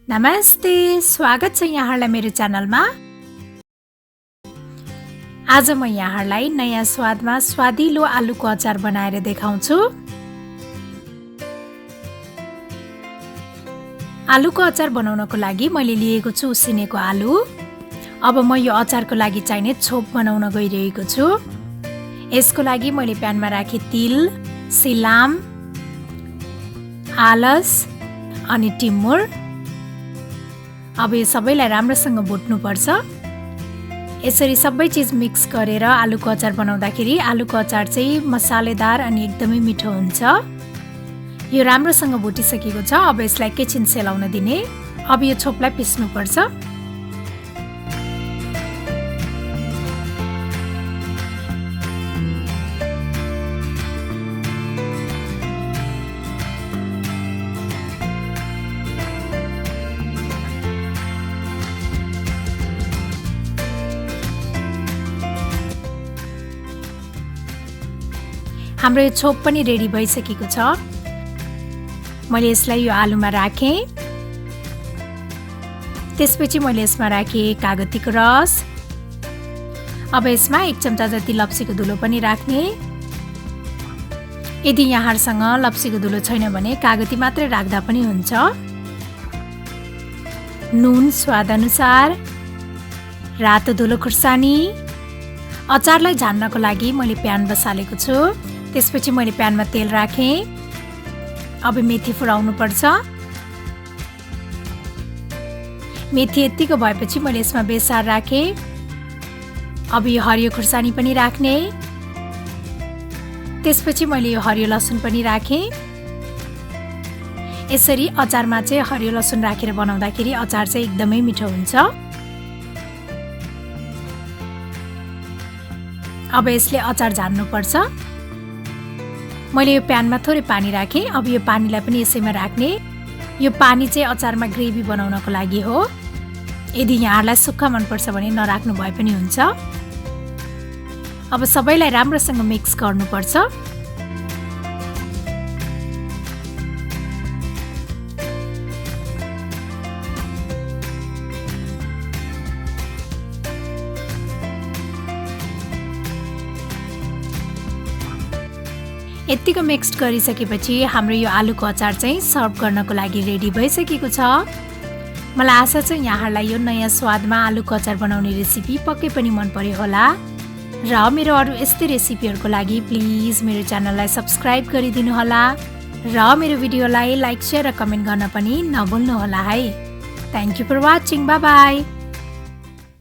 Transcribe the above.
नमस्ते, स्वागत छ यहाँहरूलाई मेरो च्यानलमा। आज म यहाँहरूलाई नयाँ स्वादमा स्वादिलो आलुको अचार बनाएर देखाउँछु। आलुको अचार बनाउनको लागि मैले लिएको छु उसिनेको आलु। अब म यो अचारको लागि चाहिने छोप बनाउन गइरहेको छु। यसको लागि मैले प्यानमा राखे तिल, सिलाम, आलस अनि टिमुर। अब यो सबैलाई राम्रोसँग भुट्नु पर्छ। यसरी सबै चीज मिक्स गरेर आलुको अचार बनाउँदाखेरि आलुको अचार चाहिँ मसालेदार अनि एकदमै मिठो हुन्छ। यो राम्रोसँग भुटिसकेको छ। अब यसलाई एकैछिन सेलाउन दिने। अब यो छोपलाई पिस्नु पर्छ। हाम्रो यो छोप पनि रेडी भइसकेको छ। मैले यसलाई यो आलुमा राखेँ। त्यसपछि मैले यसमा राखेँ कागतीको रस। अब यसमा 1 चम्चा जति लप्सीको धुलो पनि राख्ने। यदि यहाँहरुसँग लप्सीको धुलो छैन भने कागती मात्रै राख्दा पनि हुन्छ। नुन स्वाद अनुसार, रातो धुलो खुर्सानी। अचारलाई झान्नको लागि मैले प्यान बसालेको छु। त्यसपछि मैले प्यानमा तेल राखेँ। अब मेथी फुराउनु पर्छ। मेथी यतिको भएपछि मैले यसमा बेसार राखेँ। अब यो हरियो खुर्सानी पनि राख्ने। त्यसपछि मैले यो हरियो लसुन पनि राखेँ। यसरी अचारमा चाहिँ हरियो लसुन राखेर बनाउँदाखेरि अचार चाहिँ एकदमै मिठो हुन्छ। अब यसले अचार झान्नु पर्छ। मैले यो प्यानमा थोरै पानी राखेँ। अब यो पानीलाई पनि यसैमा राख्ने। यो पानी चाहिँ अचारमा ग्रेभी बनाउनको लागि हो। यदि यहाँहरूलाई सुक्खा मनपर्छ भने नराख्नु भए पनि हुन्छ। अब सबैलाई राम्रोसँग मिक्स गर्नुपर्छ। यतिको मिक्स गरिसकेपछि हाम्रो यो आलुको अचार चाहिँ सर्भ गर्नको लागि रेडी भइसकेको छ। मलाई आशा छ यहाँहरूलाई यो नयाँ स्वादमा आलुको अचार बनाउने रेसिपी पक्कै पनि मन पर्यो होला। र मेरो अरू यस्तै रेसिपीहरूको लागि प्लिज मेरो च्यानललाई सब्स्क्राइब गरिदिनु होला। र मेरो भिडियोलाई लाइक, शेयर र कमेन्ट गर्न पनि नभुल्नु होला है। Thank you for watching. Bye by.